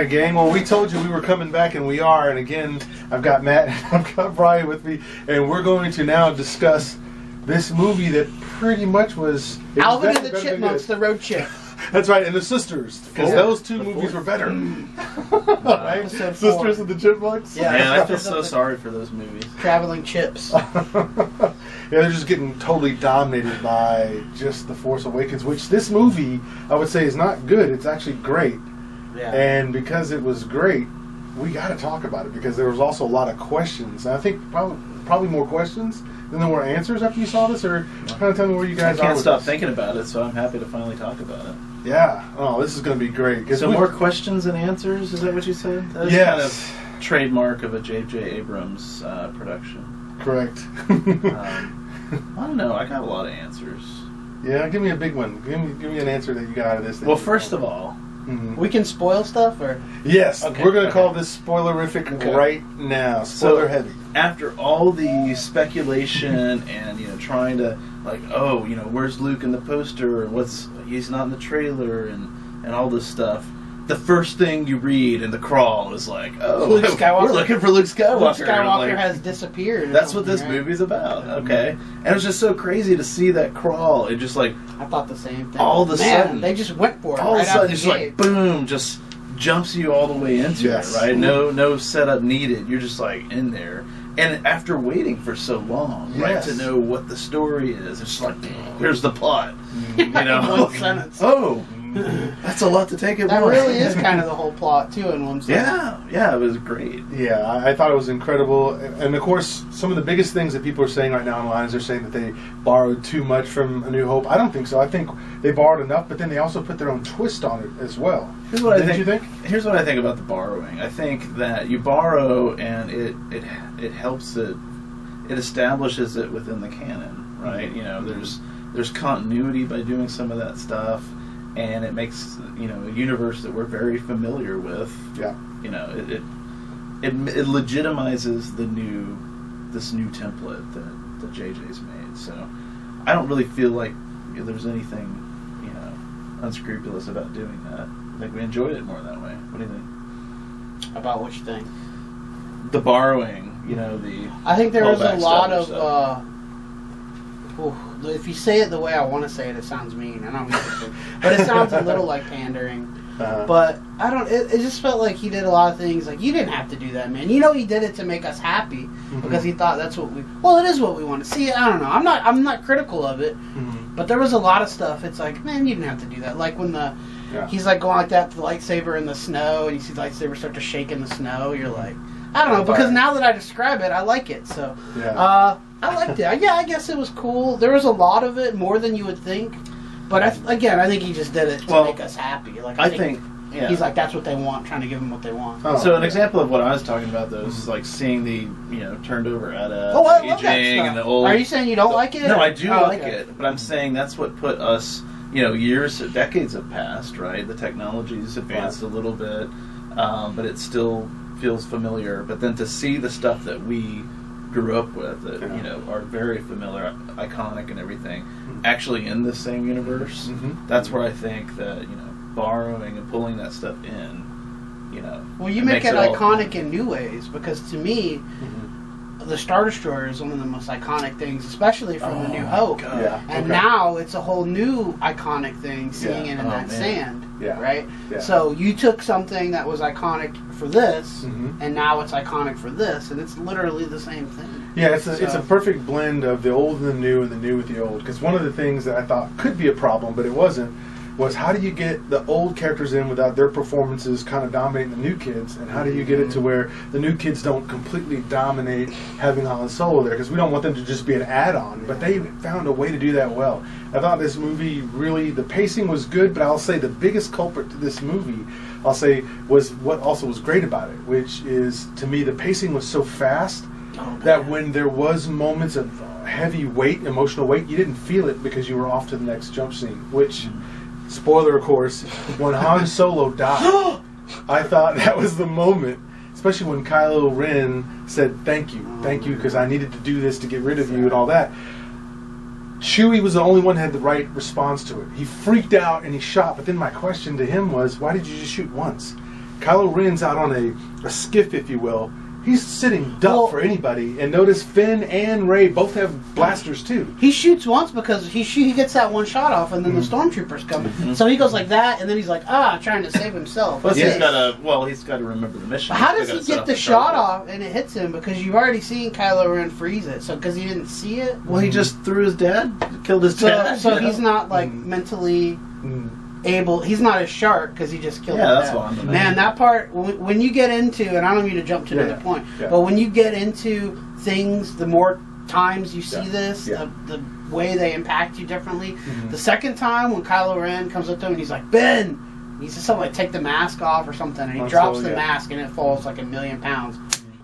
right, gang. Well, we told you we were coming back, and we are. And again, I've got Matt and I've got Brian with me, and we're going to now discuss this movie that pretty much was... Alvin and the Chipmunks, The Road Trip. That's right, and the Sisters, because those two movies were better. Right? Sisters and the Chipmunks? Yeah, man, I feel so sorry for those movies. Traveling Chips. Yeah, they're just getting totally dominated by just The Force Awakens, which this movie, I would say, is not good. It's actually great. Yeah. And because it was great, we got to talk about it, because there was also a lot of questions. And I think probably more questions than there were answers after you saw this, or kind of tell me where you guys are. I can't with stop this. thinking about it, so I'm happy to finally talk about it. Yeah. Oh, this is going to be great. So more questions than answers? Is that what you said? That's yes. kind of trademark of a J.J. Abrams production. Correct. I don't know. I got a lot of answers. Yeah, give me a big one. Give me an answer that you got out of this. Well, first of all, we can spoil stuff, or yes, okay. We're going to call this spoilerific right now. Spoiler heavy. After all the speculation and trying to where's Luke in the poster? He's not in the trailer and all this stuff. The first thing you read in the crawl is like, Luke Skywalker. We're looking for Luke Skywalker. Luke Skywalker has disappeared. That's what this movie's about. Okay, and it was just so crazy to see that crawl. It just like I thought the same thing. All of a sudden, they just went for it. All right of a sudden, out it's the like boom, just jumps you all the way into it. Right? No setup needed. You're just like in there. And after waiting for so long, right, to know what the story is, it's like, here's the plot. One sentence. Oh, that's a lot to take at once. That really is kind of the whole plot, too, in one sentence. Yeah, it was great. Yeah, I thought it was incredible. And, of course, some of the biggest things that people are saying right now online is they're saying that they borrowed too much from A New Hope. I don't think so. I think they borrowed enough, but then they also put their own twist on it as well. Here's what Didn't you think? Here's what I think about the borrowing. I think that you borrow and it helps it establishes it within the canon, right? There's continuity by doing some of that stuff, and it makes a universe that we're very familiar with. Yeah. It legitimizes this new template that JJ's made. So I don't really feel like there's anything unscrupulous about doing that. I think we enjoyed it more that way. What do you think? About what you think? The borrowing, I think there was a lot of. If you say it the way I want to say it, it sounds mean. I don't mean it, but it sounds a little like pandering. But I don't. It just felt like he did a lot of things. Like, you didn't have to do that, man. He did it to make us happy because he thought that's what we. Well, it is what we want to see. I don't know. I'm not critical of it, but there was a lot of stuff. It's like, man, you didn't have to do that. Like when he's like going like that, the lightsaber in the snow, and you see the lightsaber start to shake in the snow. You're like, I don't know, because now that I describe it, I like it. So, I liked it. Yeah, I guess it was cool. There was a lot of it, more than you would think. But I think he just did it to make us happy. Like I think he's like, that's what they want, trying to give them what they want. So an example of what I was talking about, though, is like seeing the turned over at I love that and the old. Are you saying you don't like it? No, I do like it, but I'm saying that's what put us. Decades have passed, right? The technology's advanced a little bit, but it still feels familiar. But then to see the stuff that we grew up with that are very familiar, iconic and everything, actually in the same universe, that's where I think that borrowing and pulling that stuff in, well, you make it iconic in new ways, because to me the Star Destroyer is one of the most iconic things, especially from The New Hope. And now it's a whole new iconic thing, seeing it in that sand. Right? Yeah. So you took something that was iconic for this, and now it's iconic for this, and it's literally the same thing. Yeah, it's a perfect blend of the old and the new with the old. Because one of the things that I thought could be a problem, but it wasn't, was how do you get the old characters in without their performances kind of dominating the new kids, and how do you get it to where the new kids don't completely dominate having Han Solo there, because we don't want them to just be an add-on, but they found a way to do that well. I thought this movie really, the pacing was good, but I'll say the biggest culprit to this movie, was what also was great about it, which is, to me, the pacing was so fast that when there was moments of heavy weight, emotional weight, you didn't feel it because you were off to the next jump scene, which... Spoiler, of course, when Han Solo died, I thought that was the moment, especially when Kylo Ren said, thank you, because I needed to do this to get rid of you and all that. Chewie was the only one who had the right response to it. He freaked out and he shot, but then my question to him was, why did you just shoot once? Kylo Ren's out on a skiff, if you will. He's sitting duck for anybody. And notice Finn and Rey both have blasters too. He shoots once because he gets that one shot off, and then the stormtroopers come. So he goes like that, and then he's like, trying to save himself. He's got to remember the mission. How does he get the shot off and it hits him? Because you've already seen Kylo Ren freeze it. So because he didn't see it. Well, he just threw his dad, killed his dad. So he's not like mentally able. He's not a shark because he just killed his dad. That's what I'm Man, that part when you get into, and I don't mean to jump to another point, but when you get into things, the more times you see this, the way they impact you differently. The second time when Kylo Ren comes up to him and he's like, Ben, he says something like, take the mask off or something, and he drops the mask and it falls like 1,000,000 pounds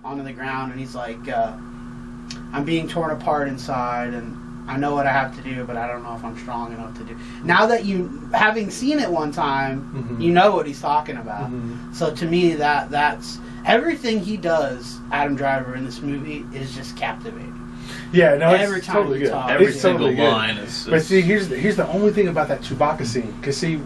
onto the ground, and he's like, I'm being torn apart inside, and I know what I have to do, but I don't know if I'm strong enough to do. Now that you, having seen it one time, you know what he's talking about. So to me, that's everything he does, Adam Driver, in this movie is just captivating. Yeah, no, every it's time totally good. Every it's single totally line good. is. But see, here's the only thing about that Chewbacca scene. Because see,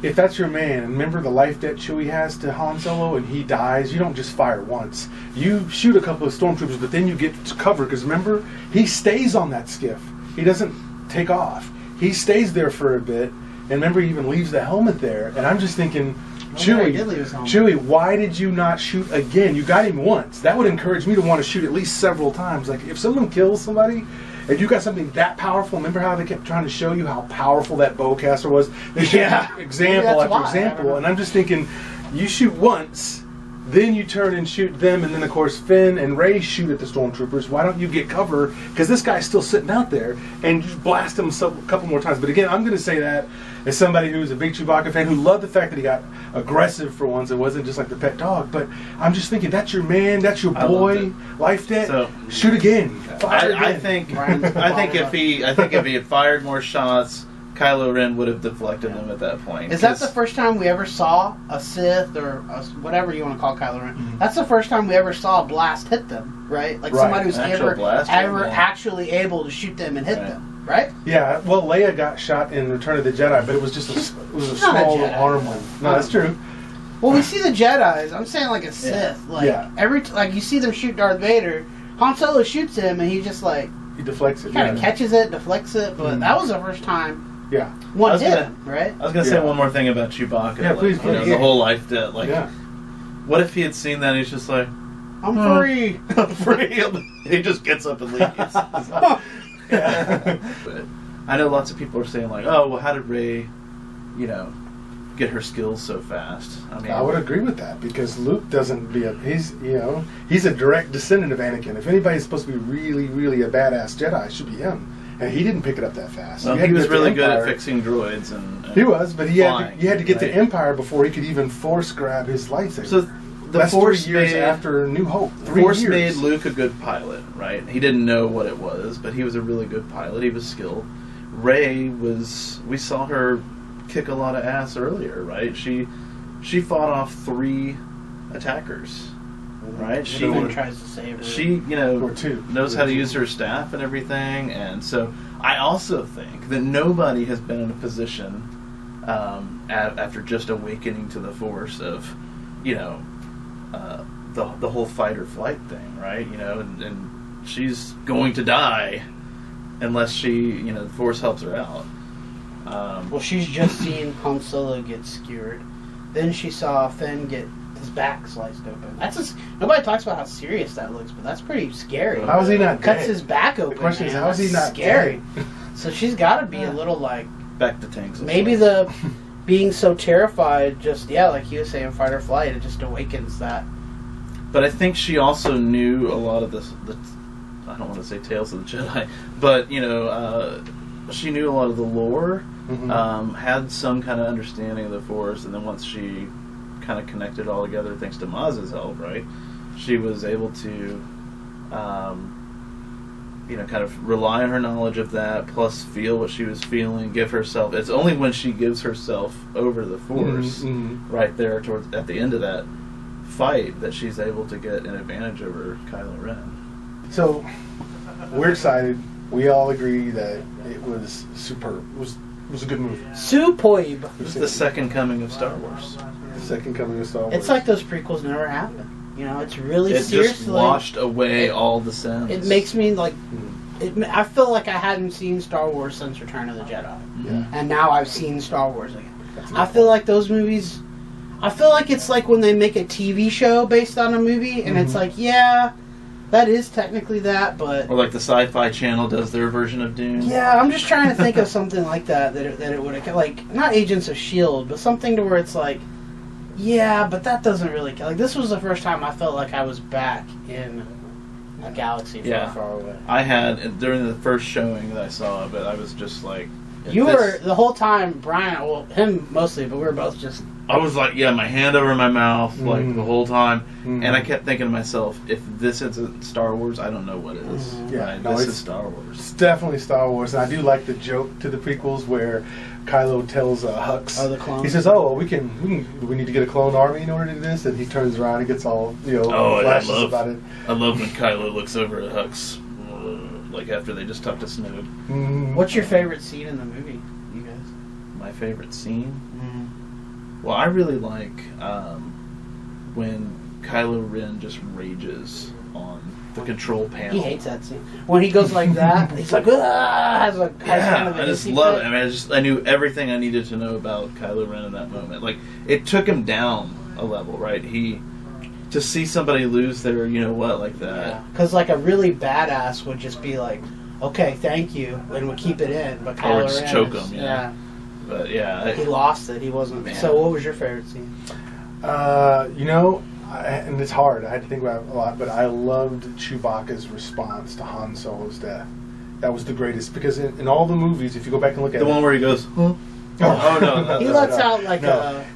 if that's your man, and remember the life debt Chewie has to Han Solo, and he dies, you don't just fire once. You shoot a couple of stormtroopers, but then you get to cover. Because remember, he stays on that skiff. He doesn't take off. He stays there for a bit, and remember, he even leaves the helmet there. And I'm just thinking, Chewie, why did you not shoot again? You got him once. That would encourage me to want to shoot at least several times. Like, if someone kills somebody, and you got something that powerful, remember how they kept trying to show you how powerful that bowcaster was? They showed example after example, and I'm just thinking, you shoot once, then you turn and shoot them, and then of course Finn and Rey shoot at the stormtroopers. Why don't you get cover? Because this guy's still sitting out there, and just blast him a couple more times. But again, I'm going to say that as somebody who's a big Chewbacca fan who loved the fact that he got aggressive for once. It wasn't just like the pet dog. But I'm just thinking, that's your man, that's your boy, life debt. So, shoot again. I think if he had fired more shots, Kylo Ren would have deflected them at that point. Is that the first time we ever saw a Sith or whatever you want to call Kylo Ren? That's the first time we ever saw a blast hit them, right? Like somebody who's ever actually able to shoot them and hit them, right? Yeah. Well, Leia got shot in Return of the Jedi, but it was just a small little arm one. No, that's true. Well, we see the Jedis. I'm saying like a Sith. Like you see them shoot Darth Vader. Han Solo shoots him, and he just like he deflects it. Kind of catches it, deflects it. But that was the first time. Yeah. One hit, right? I was going to say one more thing about Chewbacca. Yeah, please. The whole life debt. Like, what if he had seen that and he's just like, I'm free. I'm free. He just gets up and leaves. But I know lots of people are saying like, oh, well, how did Rey, get her skills so fast? I mean, I would agree with that because Luke doesn't he's a direct descendant of Anakin. If anybody's supposed to be really, really a badass Jedi, it should be him. And he didn't pick it up that fast. Well, he was really good at fixing droids. And he was, but he had to get to Empire before he could even force grab his lightsaber. So the Force 3 years after New Hope. Force made Luke a good pilot, right? He didn't know what it was, but he was a really good pilot. He was skilled. Rey we saw her kick a lot of ass earlier, right? She fought off 3 attackers. Right, she tries to save her. She, knows how to use her staff and everything, and so I also think that nobody has been in a position after just awakening to the Force of, the whole fight or flight thing, right? And she's going to die unless the Force helps her out. Well, she's just seen Han Solo get skewered. Then she saw Finn get his back sliced open. Nobody talks about how serious that looks, but that's pretty scary. How is he not Cuts dead? his back open. The question is, how is he not scary? Dead? So she's got to be a little like back to tanks. Maybe the being so terrified, just like he was saying, fight or flight, it just awakens that. But I think she also knew a lot of the I don't want to say Tales of the Jedi, but she knew a lot of the lore, had some kind of understanding of the Force, and then once she kind of connected all together thanks to Maz's help, right? She was able to, kind of rely on her knowledge of that, plus feel what she was feeling, give herself. It's only when she gives herself over the Force, right there at the end of that fight, that she's able to get an advantage over Kylo Ren. So, we're excited. We all agree that it was superb. It was It was a good movie. Superb. It's the second coming of Star Wars. The second coming of Star Wars. It's like those prequels never happened. You know, it's really It seriously. just washed away all the sins. It makes me like. I feel like I hadn't seen Star Wars since Return of the Jedi. Yeah. And now I've seen Star Wars again. I feel like those movies. I feel like it's like when they make a TV show based on a movie, and it's like, yeah, that is technically that, but Or like the Sci-Fi Channel does their version of Dune. yeah, I'm just trying to think of something like that it would have like not Agents of Shield, but something to where it's like, yeah, but that doesn't really like this was the first time I felt like I was back in a galaxy far, far away. I had during the first showing that I saw of it, I was just like, You were the whole time, Brian. Well, him mostly, but we were both just. I was like, my hand over my mouth, like the whole time, and I kept thinking to myself, if this isn't Star Wars, I don't know what is. Yeah, right? no, This is Star Wars. It's definitely Star Wars, and I do like the joke to the prequels where Kylo tells Hux, Oh, the clone. he says, "Oh, we need to get a clone army in order to do this," and he turns around and gets all flashes about it. I love when Kylo looks over at Hux, like after they just talked to Snood. What's your favorite scene in the movie, you guys? My favorite scene? Well, I really like when Kylo Ren just rages on the control panel. He hates that scene. When he goes like that, he's like, has kind of I just love it. I mean, I knew everything I needed to know about Kylo Ren in that moment. Like, it took him down a level, right? To see somebody lose their, like that. Because like a really badass would just be like, okay, thank you, and would keep it in. But Kylo Or just Ren choke is- him, yeah. But yeah, he lost it. He wasn't. Man. So, what was your favorite scene? And it's hard. I had to think about it a lot, but I loved Chewbacca's response to Han Solo's death. That was the greatest because in all the movies, if you go back and look at the one where he goes, huh? Oh no! He lets out like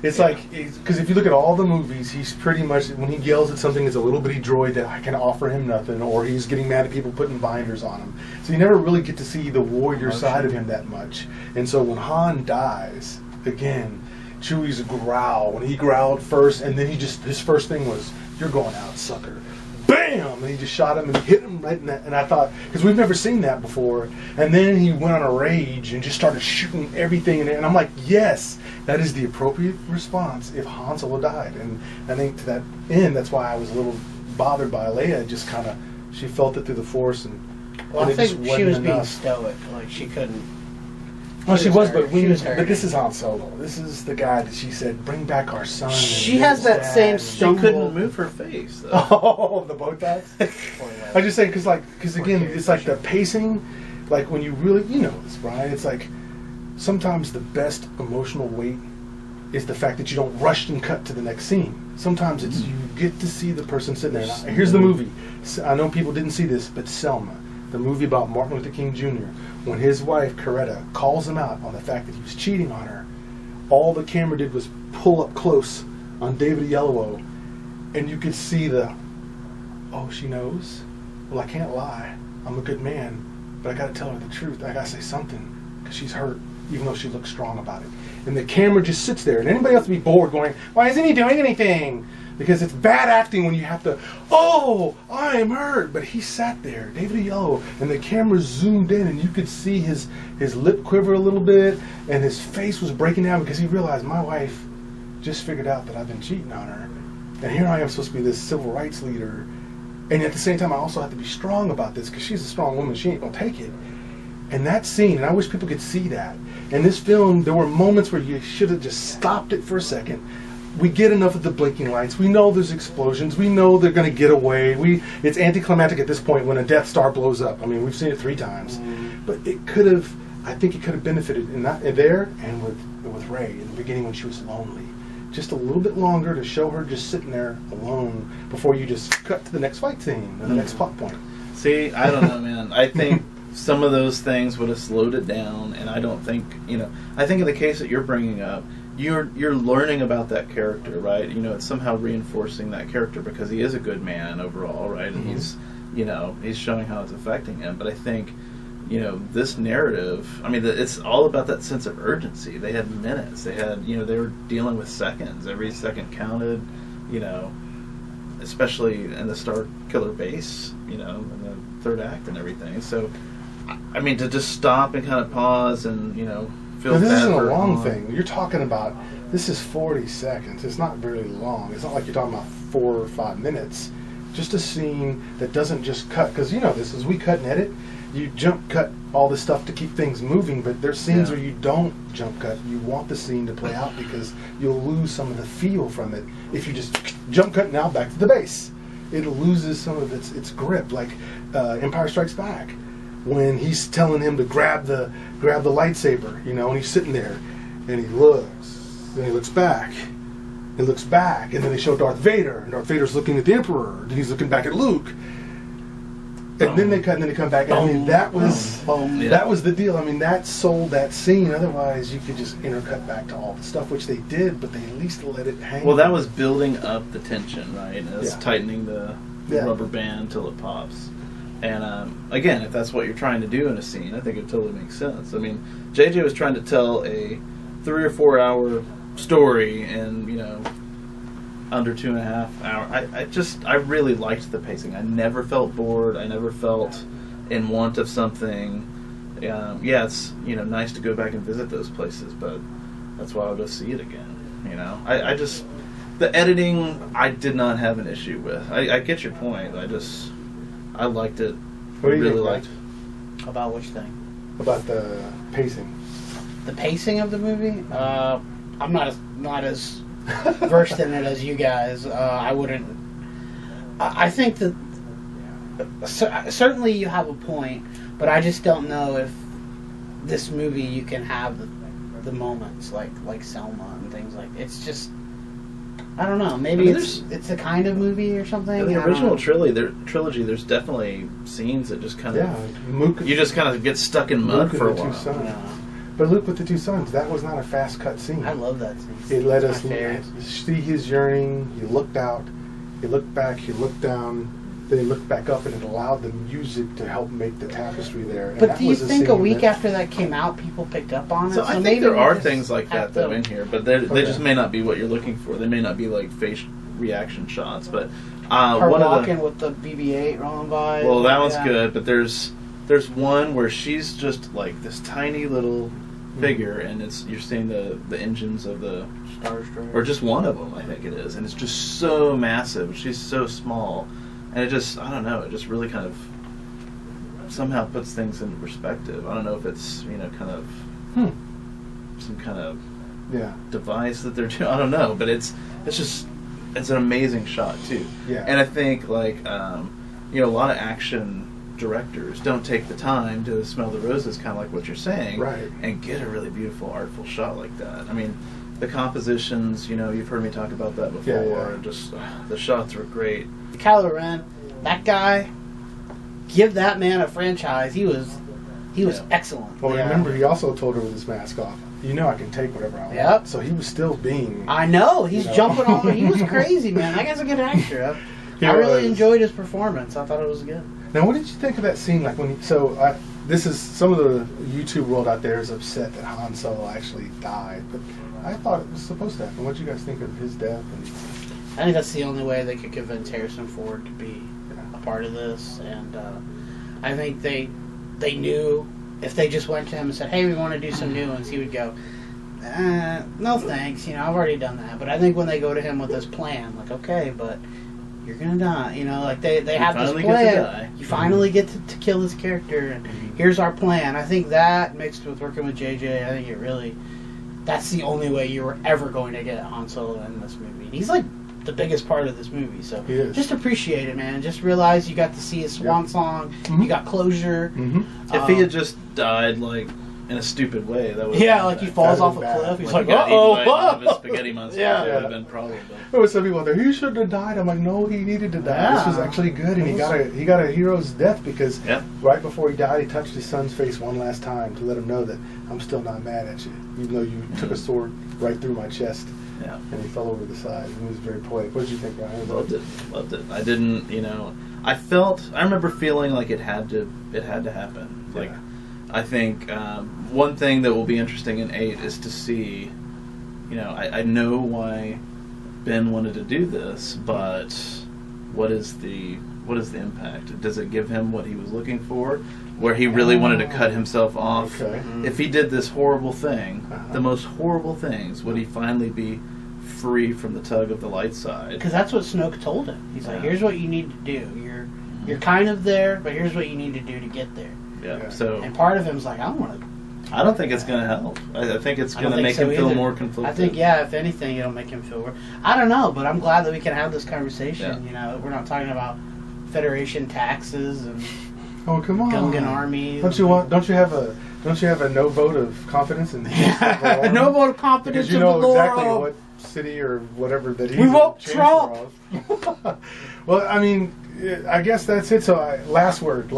It's like because if you look at all the movies, he's pretty much when he yells at something, it's a little bitty droid that I can offer him nothing, or he's getting mad at people putting binders on him. So you never really get to see the warrior side of him that much. And so when Han dies again, Chewie's growl when he growled first, and then his first thing was, "You're going out, sucker." Bam! And he just shot him and hit him right in that. And I thought, because we've never seen that before. And then he went on a rage and just started shooting everything in there. And I'm like, yes, that is the appropriate response if Han Solo died. And I think to that end, that's why I was a little bothered by Leia. Just kind of, she felt it through the Force. And I it think just she wasn't was being enough. stoic. Like she couldn't. Well, she was, but hurt. this is Han Solo. This is the guy that she said, "Bring back our son." and She his has that dad." same And- She stumble. couldn't move her face, though. Oh, the bow ties. I just say because again, it's like the pacing. Like when you really, this, Brian. It's like sometimes the best emotional weight is the fact that you don't rush and cut to the next scene. Sometimes it's you get to see the person sitting there. Now, here's the movie. I know people didn't see this, but Selma, the movie about Martin Luther King Jr., when his wife, Coretta, calls him out on the fact that he was cheating on her, all the camera did was pull up close on David Oyelowo, and you could see she knows? Well, I can't lie. I'm a good man, but I got to tell her the truth. I got to say something, because she's hurt, even though she looks strong about it. And the camera just sits there, and anybody else would be bored going, why isn't he doing anything? Because it's bad acting when you have to, I am hurt. But he sat there, David Oyelowo, and the camera zoomed in, and you could see his lip quiver a little bit, and his face was breaking down because he realized my wife just figured out that I've been cheating on her. And here I am supposed to be this civil rights leader. And at the same time, I also have to be strong about this because she's a strong woman. She ain't going to take it. And that scene, and I wish people could see that. In this film, there were moments where you should have just stopped it for a second. We get enough of the blinking lights. We know there's explosions. We know they're going to get away. It's anticlimactic at this point when a Death Star blows up. I mean, we've seen it 3 times. But I think it could have benefited in there and with Rey in the beginning when she was lonely. Just a little bit longer to show her just sitting there alone before you just cut to the next fight scene or the next plot point. See, I don't know, man. I think some of those things would have slowed it down, and I don't think, I think in the case that you're bringing up, you're learning about that character, right? It's somehow reinforcing that character because he is a good man overall, right? And he's showing how it's affecting him. But I think, this narrative, it's all about that sense of urgency. They had minutes. They had, they were dealing with seconds. Every second counted, especially in the Star Killer base, in the third act and everything. So, to just stop and kind of pause and, feel But this bad isn't a for long Han. thing. You're talking about, this is 40 seconds. It's not very long. It's not like you're talking about 4 or 5 minutes. Just a scene that doesn't just cut, because you know this, as we cut and edit, you jump cut all this stuff to keep things moving, but there's scenes where you don't jump cut. You want the scene to play out because you'll lose some of the feel from it if you just jump cut now back to the base. It loses some of its grip, like Empire Strikes Back, when he's telling him to grab the lightsaber, you know, and he's sitting there, and he looks, then he looks back, and then they show Darth Vader, and Darth Vader's looking at the Emperor, and he's looking back at Luke, and then they cut, and then they come back. And I mean, that was the deal. I mean, that sold that scene. Otherwise, you could just intercut back to all the stuff, which they did, but they at least let it hang. Well, that was building up the tension, right? And it's Yeah. tightening the rubber band till it pops. And again, if that's what you're trying to do in a scene, I think it totally makes sense. I mean, JJ was trying to tell a 3 or 4 hour story in, you know, under 2.5 hours. I really liked the pacing. I never felt bored. I never felt in want of something. Yeah, it's, you know, nice to go back and visit those places, but that's why I'll go see it again. You know, I just, the editing I did not have an issue with. I get your point. I liked it. What do you really think, liked. About which thing? about the pacing. The pacing of the movie? I'm not as versed in it as you guys. I wouldn't. I think that certainly you have a point, but I just don't know if this movie you can have the moments like Selma and things like. It's just, I don't know. Maybe it's a kind of movie or something. In the original trilogy, there's definitely scenes that just kind of you just kind of get stuck in mud for a while. But Luke with the 2 sons, that was not a fast cut scene. I love that scene. It let us see his yearning. He looked out, he looked back, he looked down, then he looked back up, and it allowed the music to help make the tapestry there. And but do you think a week after that came out, people picked up on it? So I think there are things like that though in here, but they just may not be what you're looking for. They may not be like face reaction shots. But her one walking with the BB-8 rolling by. Well, that one's good, but there's one where she's just like this tiny little figure, and you're seeing the engines of the Star Destroyer, or just one of them, I think it is, and it's just so massive. She's so small, and it just, I don't know, it just really kind of somehow puts things into perspective. I don't know if it's, you know, kind of some kind of device that they're doing. I don't know, but it's an amazing shot too. Yeah. And I think like you know, a lot of action directors don't take the time to smell the roses, kind of like what you're saying, right, and get a really beautiful, artful shot like that. I mean, the compositions, you know, you've heard me talk about that before, and just the shots were great. Kylo Ren, that guy, give that man a franchise. He was excellent. Well, remember, he also told her with his mask off, you know, I can take whatever I want. Yep. So he was still being. I know, he's jumping on. He was crazy, man. That guy's a good actor. I really enjoyed his performance. I thought it was good. Now, what did you think of that scene? Like when this is some of the YouTube world out there is upset that Han Solo actually died, but I thought it was supposed to happen. What did you guys think of his death? I think that's the only way they could convince Harrison Ford to be a part of this, and I think they knew if they just went to him and said, "Hey, we want to do some new ones," he would go, "No thanks, you know, I've already done that." But I think when they go to him with this plan, like, okay, but you're gonna die, you know, like they have this plan. You finally get to kill this character, and here's our plan. I think that mixed with working with JJ, I think that's the only way you were ever going to get Han Solo in this movie. And he's like the biggest part of this movie, so just appreciate it, man. Just realize you got to see his swan song. You got closure. If he had just died like in a stupid way, that would like he falls off a cliff. He's like, "Uh-oh!" Spaghetti monster. Yeah, would have been probably. There was some people out there. He should have died. I'm like, no, he needed to die. This was actually good, and he got a hero's death because right before he died, he touched his son's face one last time to let him know that I'm still not mad at you, even though you took a sword right through my chest. Yeah, and he fell over the side. It was very poetic. What did you think, Ryan? Loved it. I didn't, you know, I remember feeling like it had to happen. Like, I think one thing that will be interesting in 8 is to see, you know, I know why Ben wanted to do this, but what is the what is the impact? Does it give him what he was looking for, where he really wanted to cut himself off? Okay. If he did this horrible thing, the most horrible things, would he finally be free from the tug of the light side? Because that's what Snoke told him. He's like, here's what you need to do. You're kind of there, but here's what you need to do to get there. Yeah. So, and part of him's like, I don't want to. I don't think it's going to help. I think it's going to make him feel more conflicted. I think, if anything, it'll make him feel worse. I don't know, but I'm glad that we can have this conversation. You know, we're not talking about Federation taxes and come on, Gungan armies. Don't you have a no vote of confidence in the no vote of confidence? Because you know exactly what city or whatever that he. We vote Trump. Well, I mean, I guess that's it. So, last word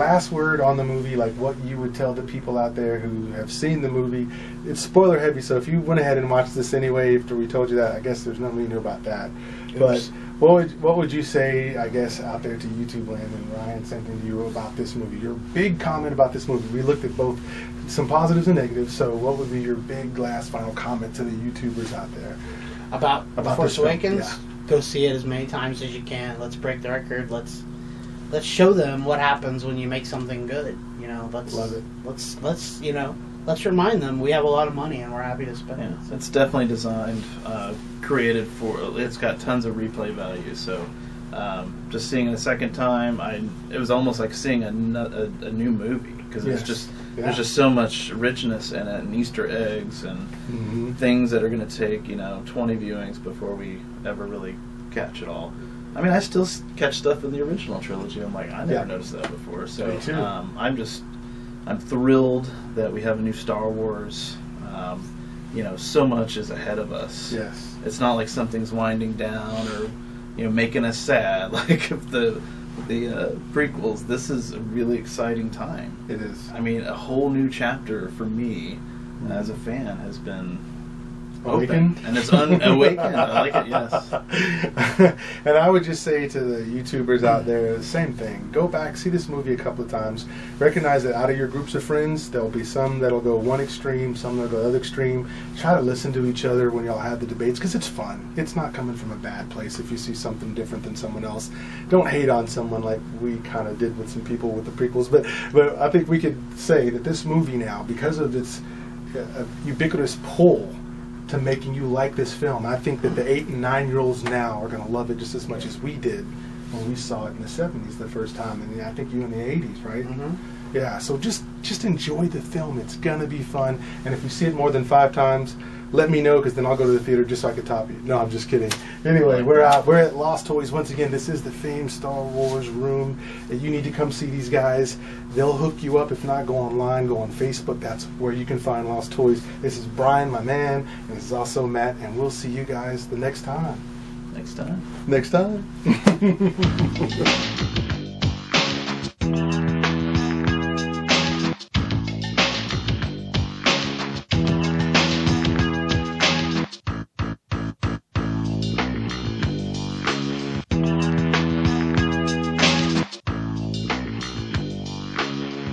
on the movie, like what you would tell the people out there who have seen the movie. It's spoiler heavy, so if you went ahead and watched this anyway after we told you that, I guess there's nothing you know about that. But what would you say, I guess, out there to YouTube land, and Ryan, same thing to you about this movie? Your big comment about this movie. We looked at both some positives and negatives. So, what would be your big last final comment to the YouTubers out there about Force Awakens? Yeah. Go see it as many times as you can. Let's break the record. Let's show them what happens when you make something good. You know, let's love it. Let's remind them we have a lot of money and we're happy to spend it. So. It's definitely designed, created for. It's got tons of replay value. So, just seeing it a second time, it was almost like seeing a new movie because it's just. Yeah. There's just so much richness in it, and Easter eggs, and things that are going to take 20 viewings before we ever really catch it all. I mean, I still catch stuff in the original trilogy. I'm like, I never noticed that before. So I'm thrilled that we have a new Star Wars. So much is ahead of us. Yes, it's not like something's winding down or making us sad like if the prequels. This is a really exciting time. It is. I mean, a whole new chapter for me as a fan has been awakened, and it's awakened. I like it. Yes. And I would just say to the YouTubers out there, the same thing. Go back, see this movie a couple of times. Recognize that out of your groups of friends, there'll be some that'll go one extreme, some that'll go the other extreme. Try to listen to each other when y'all have the debates, because it's fun. It's not coming from a bad place if you see something different than someone else. Don't hate on someone like we kind of did with some people with the prequels. But I think we could say that this movie now, because of its ubiquitous pull to making you like this film, I think that the 8 and 9-year-olds now are going to love it just as much as we did when we saw it in the 70s the first time, and I think you in the 80s, right? Mm-hmm. Yeah, so just enjoy the film. It's going to be fun, and if you see it more than 5 times, let me know, because then I'll go to the theater just so I can top you. No, I'm just kidding. Anyway, we're out. We're at Lost Toys. Once again, this is the famed Star Wars room. You need to come see these guys. They'll hook you up. If not, go online, go on Facebook. That's where you can find Lost Toys. This is Brian, my man, and this is also Matt, and we'll see you guys the next time. Next time.